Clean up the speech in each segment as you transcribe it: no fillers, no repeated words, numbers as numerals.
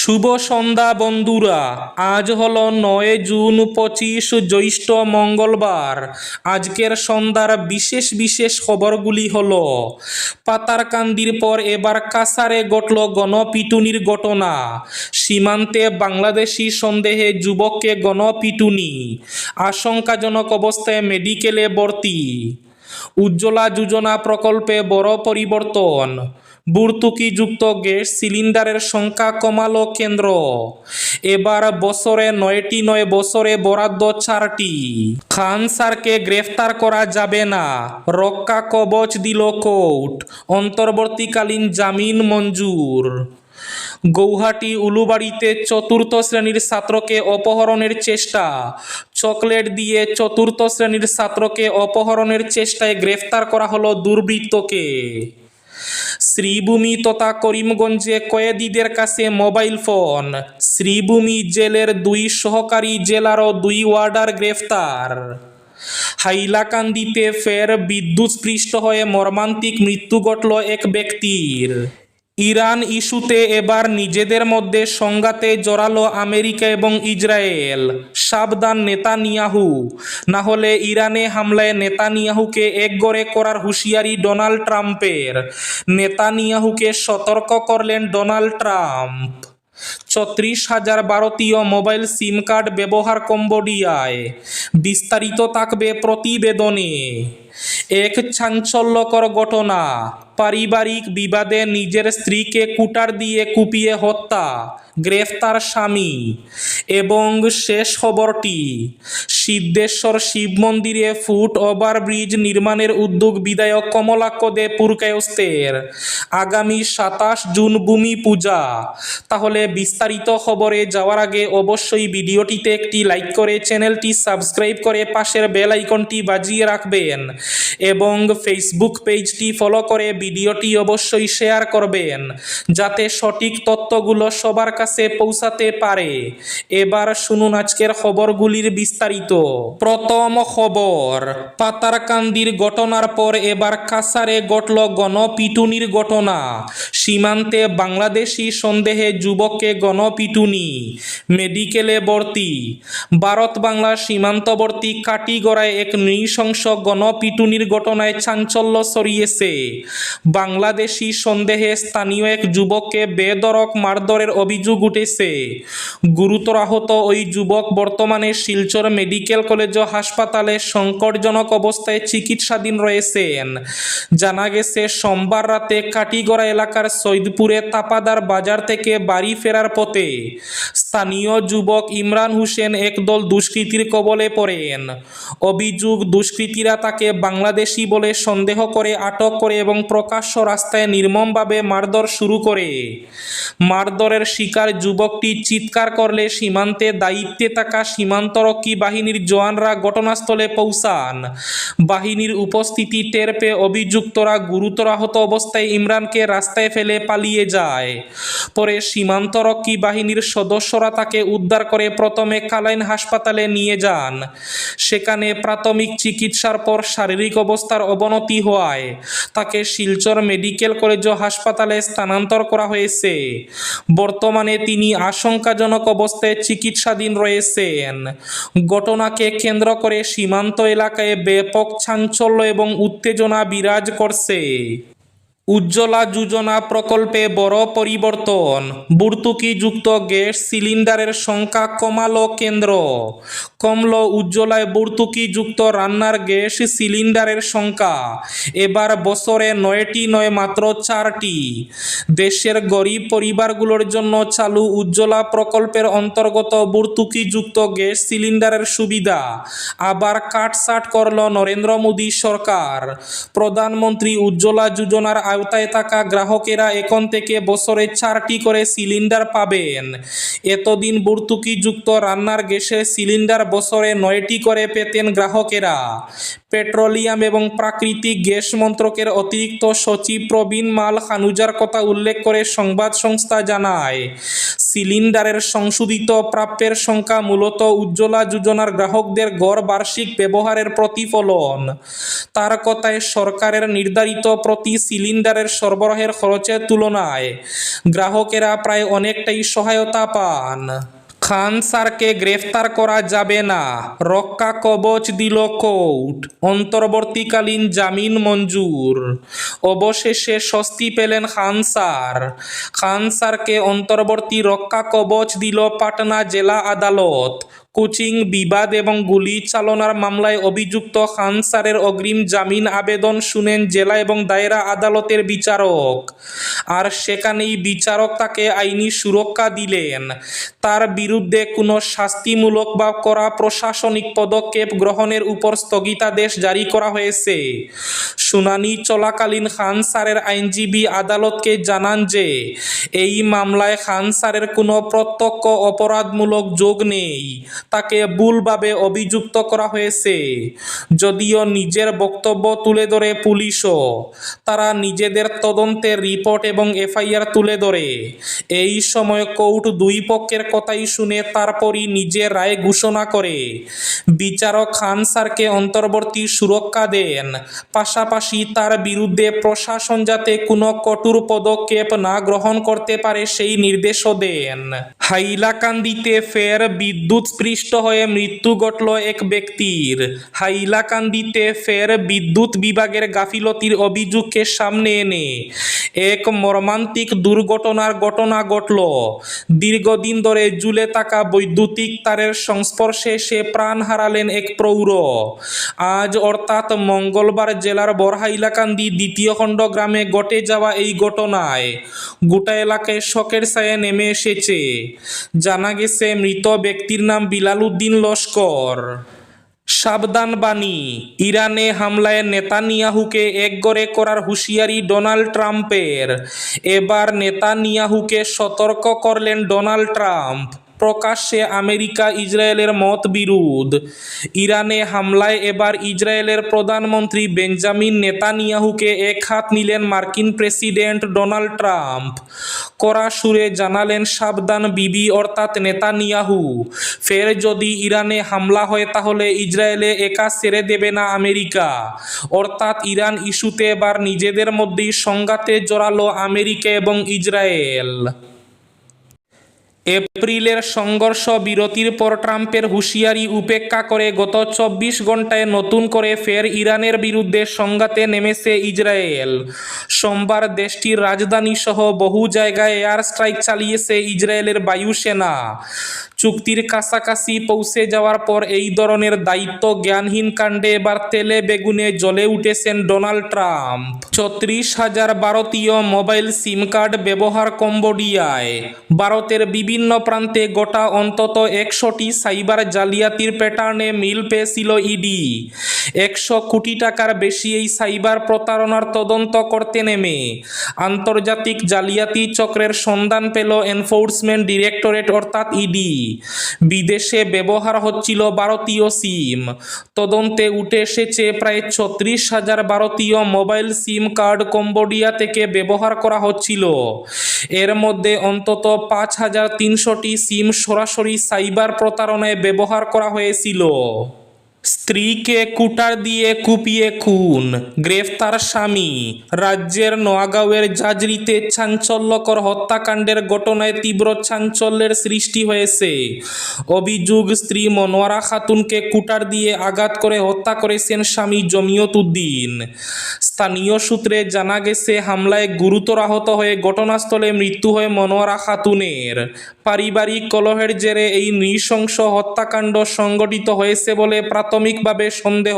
শুভ সন্ধ্যা বন্ধুরা, আজ হলো 9 জুন 25 জ্যৈষ্ঠ মঙ্গলবার। আজকের সন্ধ্যার বিশেষ বিশেষ খবরগুলি হলো: পাতারকান্দির পর এবার কাসারে ঘটল গণপিটুনির ঘটনা। সীমান্তে বাংলাদেশি সন্দেহে যুবককে গণপিটুনি, আশঙ্কাজনক অবস্থায় মেডিকেলে ভর্তি। উজ্জ্বলা যোজনা প্রকল্পে বড় পরিবর্তন, ভর্তুকিযুক্ত গ্যাস সিলিন্ডারের সংখ্যা কমালো কেন্দ্র। এবার বছরে 9টি নয়, বছরে বরাদ্দ 4টি। খান স্যারকে গ্রেফতার করা যাবে না, রক্ষা কবচ দিল কোর্ট, অন্তর্বর্তীকালীন জামিন মঞ্জুর। গৌহাটি উলুবাড়িতে 4র্থ শ্রেণীর ছাত্রকে অপহরণের চেষ্টা, চকলেট দিয়ে 4র্থ শ্রেণীর ছাত্রকে অপহরণের চেষ্টায় গ্রেফতার করা হলো দুর্বৃত্তকে। শ্রীভূমি তথা করিমগঞ্জে কয়েদিদের কাছে মোবাইল ফোন, শ্রীভূমি জেলের 2 সহকারী জেলার ও 2 ওয়ার্ডার গ্রেফতার। হাইলাকান্দিতে ফের বিদ্যুৎস্পৃষ্ট হয়ে মর্মান্তিক মৃত্যু ঘটল এক ব্যক্তির। ইরান ইস্যুতে এবার নিজেদের মধ্যে সংঘাতে জড়ালো আমেরিকা এবং ইসরায়েল, সাবধান নেতানিয়াহু, না হলে ইরানে হামলায় নেতানিয়াহুকে একঘরে করার হুঁশিয়ারি ডোনাল্ড ট্রাম্পের। নেতানিয়াহুকে সতর্ক করলেন ডোনাল্ড ট্রাম্প। 34,000 ভারতীয় মোবাইল সিম কার্ড ব্যবহার কম্বোডিয়ায়, বিস্তারিত থাকবে প্রতিবেদনে। এক চাঞ্চল্যকর ঘটনা, পারিবারিক বিবাদে নিজের স্ত্রীকে কুটার দিয়ে কুপিয়ে হত্যা, গ্রেফতার স্বামী। এবং শেষ খবরটি, সিদ্ধেশ্বর শিব মন্দিরে ফুট ওভারব্রিজ নির্মাণের উদ্যোগ বিধায়ক কমলাক্ষ দে পুরকায়স্থের। আগামী 27 জুন ভূমি পূজা। তাহলে বিস্তারিত খবরে যাওয়ার আগে অবশ্যই ভিডিওটিতে একটি লাইক করে চ্যানেলটি সাবস্ক্রাইব করে পাশের বেল আইকনটি বাজিয়ে রাখবেন এবং ফেসবুক পেজটি ফলো করে ভিডিওটি অবশ্যই শেয়ার করবেন যাতে সঠিক তথ্যগুলো সবার কাছে পৌঁছাতে পারে। এবার শুনুন আজকের খবরগুলির বিস্তারিত। প্রথম খবর, পাতারকান্দির ঘটনার পর এবার কাসারে ঘটল গণপিটুনির ঘটনা। সীমান্তে বাংলাদেশি সন্দেহে যুবককে গণপিটুনি, মেডিকেলে ভর্তি। ভারত বাংলা সীমান্তবর্তী কাটিগড়ায় এক নৃশংস গণপিটুনির ঘটনায় চাঞ্চল্য ছড়িয়েছে। বাংলাদেশি সন্দেহে স্থানীয় এক যুবককে বেধড়ক মারধরের অভিযোগ উঠেছে। গুরুতর আহত ওই যুবক বর্তমানে শিলচর মেডিকেল কলেজ ও হাসপাতালে সংকটজনক অবস্থায় চিকিৎসাধীন রয়েছেন। জানা গেছে, সোমবার রাতে কাটিগড়া এলাকার সৈয়দপুরে তাপাদার বাজার থেকে বাড়ি ফেরার পথে স্থানীয় যুবক ইমরান হোসেন একদল দুষ্কৃতীর কবলে পড়েন। অভিযোগ, দুষ্কৃতীরা তাকে বাংলাদেশি বলে সন্দেহ করে আটক করে এবং প্রকাশ্য রাস্তায় নির্মমভাবে মারধর শুরু করে। মারধরের শিকার যুবকটি চিৎকার করলে সীমান্তে দায়িত্বে থাকা সীমান্তরক্ষী বাহিনীর জওয়ানরা ঘটনাস্থলে পৌঁছান। বাহিনীর উপস্থিতি টের পেয়ে অভিযুক্তরা গুরুতর আহত অবস্থায় ইমরানকে রাস্তায় ফেলে পালিয়ে যায়। পরে সীমান্তরক্ষী বাহিনীর সদস্যরা তাকে উদ্ধার করে প্রথমে কালাইন হাসপাতালে নিয়ে যান। সেখানে প্রাথমিক চিকিৎসার পর শারীরিক অবস্থার অবনতি হওয়ায় তাকে শিলচর মেডিকেল কলেজ ও হাসপাতালে স্থানান্তর করা হয়েছে। বর্তমানে তিনি আশঙ্কাজনক অবস্থায় চিকিৎসাধীন রয়েছেন। ঘটনাকে কেন্দ্র করে সীমান্ত এলাকায় ব্যাপক চাঞ্চল্য এবং উত্তেজনা বিরাজ করছে। উজ্জ্বলা যোজনা প্রকল্পে বড় পরিবর্তন, ভর্তুকিযুক্ত গ্যাস সিলিন্ডারের সংখ্যা কমালো কেন্দ্র। কমল উজ্জ্বলায় ভর্তুকিযুক্ত রান্নার গ্যাস সিলিন্ডারের সংখ্যা। এবার বছরে 9টি নয়, মাত্র 4টি। দেশের গরিব পরিবারগুলোর জন্য চালু উজ্জ্বলা প্রকল্পের অন্তর্গত ভর্তুকিযুক্ত গ্যাস সিলিন্ডারের সুবিধা আবার কাটছাঁট করল নরেন্দ্র মোদী সরকার। প্রধানমন্ত্রী উজ্জ্বলা যোজনার আওতায় থাকা গ্রাহকেরা এখন থেকে বছরে 4টি করে সিলিন্ডার পাবেন। এতদিন ভর্তুকিযুক্ত রান্নার গ্যাসের সিলিন্ডার বছরে 9টি করে পেতেন গ্রাহকেরা। পেট্রোলিয়াম এবং প্রাকৃতিক গ্যাস মন্ত্রকের অতিরিক্ত সচিব প্রবীণ মাল খানুজার কথা উল্লেখ করে সংবাদ সংস্থা জানায়, সিলিন্ডারের সংশোধিত প্রাপ্যের সংখ্যা মূলত উজ্জ্বলা যোজনার গ্রাহকদের গড় বার্ষিক ব্যবহারের প্রতিফলন। তার কথায়, সরকারের নির্ধারিত প্রতি সিলিন্ডারের সরবরাহের খরচের তুলনায় গ্রাহকেরা প্রায় অনেকটাই সহায়তা পান। খান স্যারকে গ্রেফতার করা যাবে না, রক্ষা কবচ দিল কোর্ট, অন্তর্বর্তীকালীন জামিন মঞ্জুর। অবশেষে স্বস্তি পেলেন খান স্যার। খান স্যারকে অন্তর্বর্তী রক্ষা কবচ দিল পাটনা জেলা আদালত। কোচিং বিবাদ এবং গুলি চালনার মামলায় অভিযুক্ত খান স্যারের অগ্রিম জামিন আবেদন শুনেন জেলা এবং দায়রা আদালতের বিচারক। আর সেখানেই বিচারক তাকে আইনি সুরক্ষা দিলেন। তার বিরুদ্ধে কোনো শাস্তিমূলক বা কড়া প্রশাসনিক পদক্ষেপ গ্রহণের উপর স্থগিতাদেশ জারি করা হয়েছে। শুনানি চলাকালীন খান স্যারের আইনজীবী আদালতকে জানান যে এই মামলায় খান স্যারের কোনো প্রত্যক্ষ অপরাধমূলক যোগ নেই, তাকে ভুলভাবে অভিযুক্ত করা হয়েছে। যদিও নিজের বক্তব্য তুলে ধরে পুলিশও, তারা নিজেদের তদন্তের রিপোর্ট এবং এফআইআর তুলে ধরে। এই সময় কোর্ট দুই পক্ষের কথাই শুনে তারপরই নিজের রায় ঘোষণা করে। বিচারক খান স্যারকে অন্তর্বর্তী সুরক্ষা দেন, পাশাপাশি তার বিরুদ্ধে প্রশাসন যাতে কোনো কঠোর পদক্ষেপ না গ্রহণ করতে পারে সেই নির্দেশও দেন। হাইলাকান্দিতে ফের বিদ্যুৎস্পৃষ্ট হয়ে মৃত্যু ঘটল এক ব্যক্তির। হাইলাকান্দিতে ফের বিদ্যুৎ বিভাগের গাফিলতির অভিযোগকে সামনে এনে এক মর্মান্তিক দুর্ঘটনার ঘটনা ঘটল। দীর্ঘদিন ধরে ঝুলে থাকা বৈদ্যুতিক তারের সংস্পর্শে সে প্রাণ হারালেন এক প্রৌঢ়। আজ অর্থাৎ মঙ্গলবার জেলার বড়হাইলাকান্দি দ্বিতীয় খণ্ড গ্রামে ঘটে যাওয়া এই ঘটনায় গোটা এলাকায় শোকের ছায়া নেমে এসেছে। জানা গেছে, মৃত ব্যক্তির নাম বিলাল উদ্দিন লস্কর। সাবধান বাণী, ইরানে হামলায় নেতানিয়াহুকে একঘরে করার হুঁশিয়ারি ডোনাল্ড ট্রাম্পের। এবার নেতানিয়াহুকে সতর্ক করলেন ডোনাল্ড ট্রাম্প। প্রকাশ্যে আমেরিকা ইসরায়েলের মত বিরোধ। ইরানে হামলায় এবার ইসরায়েলের প্রধানমন্ত্রী বেঞ্জামিন নেতানিয়াহুকে এক হাত নিলেন মার্কিন প্রেসিডেন্ট ডোনাল্ড ট্রাম্প। কড়া সুরে জানালেন, সাবধান বিবি অর্থাৎ নেতানিয়াহু, ফের যদি ইরানে হামলা হয় তাহলে ইসরায়েলে একা ছেড়ে দেবে না আমেরিকা। অর্থাৎ ইরান ইস্যুতে এবার নিজেদের মধ্যেই সংঘাতে জড়ালো আমেরিকা এবং ইসরায়েল। এপ্রিলের সংঘর্ষ বিরতির পর ট্রাম্পের হুঁশিয়ারি উপেক্ষা করে গত 24 ঘন্টায় নতুন করে ফের ইরানের বিরুদ্ধে সংঘাতে নেমেছে ইসরায়েল। সোমবার দেশটির রাজধানী সহ বহু জায়গায় এয়ার স্ট্রাইক চালিয়েছে ইসরায়েলের বায়ুসেনা। চুক্তির কাছাকাছি পৌঁছে যাওয়ার পর এই ধরনের দায়িত্ব জ্ঞানহীন কাণ্ডে এবার তেলে বেগুনে জ্বলে উঠেছেন ডোনাল্ড ট্রাম্প। 34,000 ভারতীয় মোবাইল সিম কার্ড ব্যবহার কম্বোডিয়ায়। ভারতের বিভিন্ন প্রান্তে গোটা অন্তত 100টি সাইবার জালিয়াতির প্যাটার্নে মিল পেয়েছিল ইডি। 100 কোটি টাকার বেশি এই সাইবার প্রতারণার তদন্ত করতে নেমে আন্তর্জাতিক জালিয়াতি চক্রের সন্ধান পেল এনফোর্সমেন্ট ডিরেক্টরেট অর্থাৎ ইডি। বিদেশে ব্যবহার হচ্ছিল ভারতীয় সিম। তদন্তে উঠে এসেছে প্রায় 36,000 ভারতীয় মোবাইল সিম কার্ড কম্বোডিয়া থেকে ব্যবহার করা হচ্ছিল। এর মধ্যে অন্তত 5,300টি সিম সরাসরি সাইবার প্রতারণায় ব্যবহার করা হয়েছিল। স্ত্রীকে কুটার দিয়ে কুপিয়ে খুন, গ্রেফতার স্বামী। রাজ্যের নোয়াগাঁওয়ের জাজরিতে চাঞ্চল্যকর হত্যাকাণ্ডের ঘটনায় তীব্র চাঞ্চল্যের সৃষ্টি হয়েছে। অভিযোগ, স্ত্রী মনোয়ারা খাতুনকে কুটার দিয়ে আঘাত করে হত্যা করেছেন স্বামী জমিয়ত উদ্দিন। স্থানীয় সূত্রে জানা গেছে, হামলায় গুরুতর আহত হয়ে ঘটনাস্থলে মৃত্যু হয় মনোয়ারা খাতুনের। পারিবারিক কলহের জেরে এই নৃশংস হত্যাকাণ্ড সংঘটিত হয়েছে বলে প্রাথমিকভাবে সন্দেহ।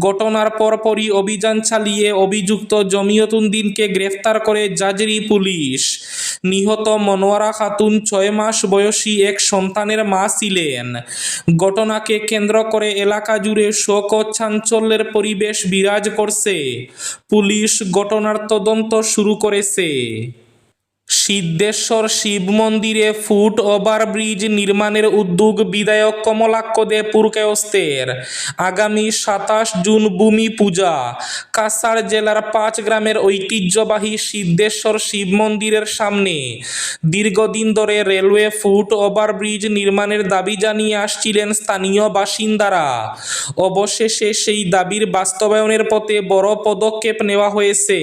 ঘটনার পরপরই অভিযান চালিয়ে অভিযুক্ত জমিয়ত উদ্দিনকে গ্রেফতার করে জাজরি পুলিশ। নিহত মনোয়ারা খাতুন 6 মাস বয়সী এক সন্তানের মা ছিলেন। ঘটনাকে কেন্দ্র করে এলাকা জুড়ে শোক ও চাঞ্চল্যের পরিবেশ বিরাজ করছে। পুলিশ ঘটনার তদন্ত শুরু করেছে। সিদ্ধেশ্বর শিব মন্দিরে ফুট ওভারব্রিজ নির্মাণের উদ্যোগ বিধায়ক কমলাক্ষ দে পুরকায়স্থের। আগামী 27 জুন ভূমি পূজা। কাছাড় জেলার 5 গ্রামের ঐতিহ্যবাহী সিদ্ধেশ্বর শিব মন্দিরের সামনে দীর্ঘদিন ধরে রেলওয়ে ফুট ওভারব্রিজ নির্মাণের দাবি জানিয়ে আসছিলেন স্থানীয় বাসিন্দারা। অবশেষে সেই দাবির বাস্তবায়নের পথে বড় পদক্ষেপ নেওয়া হয়েছে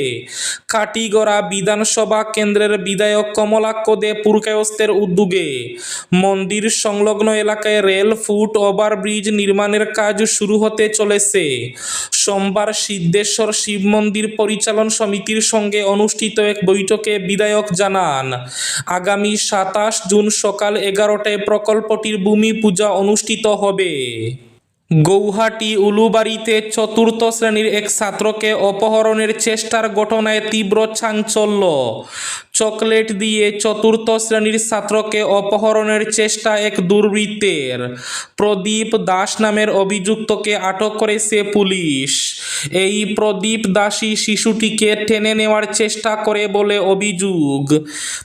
কাটিগড়া বিধানসভা কেন্দ্রের বিধায়ক কমলাক্ষ দে পুরকায়স্থের উদ্যোগে। মন্দির সংলগ্ন এলাকায় রেল ফুট ওভারব্রিজ নির্মাণের কাজ শুরু হতে চলেছে। সোমবার সিদ্ধেশ্বর শিব মন্দির পরিচালন সমিতির সঙ্গে অনুষ্ঠিত এক বৈঠকে বিধায়ক জানান, আগামী 27 জুন সকাল 11টায় প্রকল্পটির ভূমি পূজা অনুষ্ঠিত হবে। গৌহাটি উলুবাড়িতে 4র্থ শ্রেণীর এক ছাত্রকে অপহরণের চেষ্টার ঘটনায় তীব্র চাঞ্চল্য। চকলেট দিয়ে 4র্থ শ্রেণীর ছাত্রকে অপহরণের চেষ্টা এক দুর্বৃত্তের। প্রদীপ দাস নামের অভিযুক্তকে আটক করেছে পুলিশ। এই প্রদীপ দাসই শিশুটিকে টেনে নেওয়ার চেষ্টা করে বলে অভিযোগ।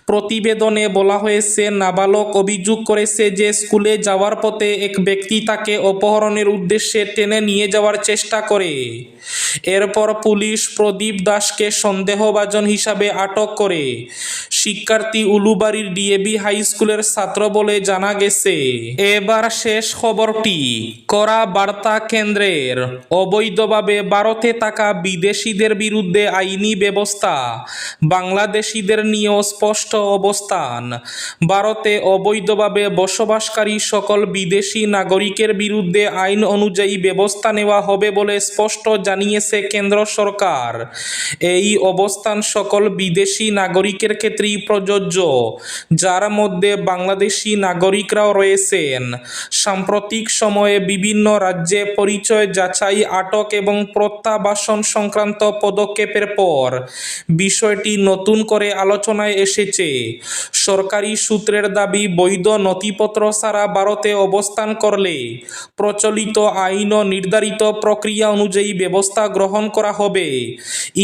প্রতিবেদনে বলা হয়েছে, নাবালক অভিযোগ করেছে যে স্কুলে যাওয়ার পথে এক ব্যক্তি তাকে অপহরণের উদ্দেশ্যে টেনে নিয়ে যাওয়ার চেষ্টা করে। এরপর পুলিশ প্রদীপ দাসকে সন্দেহভাজন হিসাবে আটক করে। শিক্ষার্থী উলুবাড়ির ডিএভি হাই স্কুলের ছাত্র বলে জানা গেছে। এবার শেষ খবরটি কড়া বার্তা কেন্দ্রের। অবৈধভাবে ভারতে থাকা বিদেশিদের বিরুদ্ধে আইনি ব্যবস্থা। বাংলাদেশিদের নিয়েও স্পষ্ট অবস্থান। ভারতে অবৈধভাবে বসবাসকারী সকল বিদেশি নাগরিকের বিরুদ্ধে আইন অনুযায়ী ব্যবস্থা নেওয়া হবে বলে স্পষ্ট জানিয়েছে কেন্দ্র সরকার। এই অবস্থান সকল বিদেশি নাগরিকের ক্ষেত্রেই প্রযোজ্য, যার মধ্যে বাংলাদেশি নাগরিকরাও রয়েছেন। সাম্প্রতিক সময়ে বিভিন্ন রাজ্যে পরিচয় যাচাই, আটক এবং প্রত্যাবাসন সংক্রান্ত পদক্ষেপের পর বিষয়টি নতুন করে আলোচনায় এসেছে। সরকারি সূত্রের দাবি, বৈধ নথিপত্র ছাড়া ভারতে অবস্থান করলে প্রচলিত আইন ও নির্ধারিত প্রক্রিয়া অনুযায়ী ব্যবস্থা গ্রহণ করা হবে।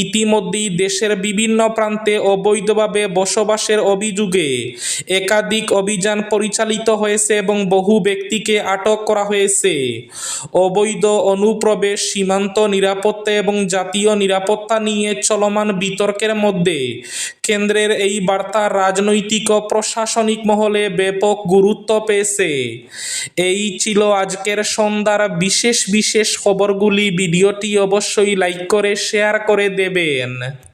ইতিমধ্যেই দেশের বিভিন্ন প্রান্তে অবৈধভাবে বসবাসের অভিযোগে একাধিক অভিযান পরিচালিত হয়েছে এবং বহু ব্যক্তিকে আটক করা হয়েছে। অবৈধ অনুপ্রবেশ, সীমান্ত নিরাপত্তা এবং জাতীয় নিরাপত্তা নিয়ে চলমান বিতর্কের মধ্যে কেন্দ্রের এই বার্তা রাজনৈতিক ও প্রশাসনিক মহলে ব্যাপক গুরুত্ব পেয়েছে। এই ছিল আজকের সন্ধ্যার বিশেষ খবরগুলি। ভিডিওটি অবশ্যই লাইক করে শেয়ার করে দেবেন।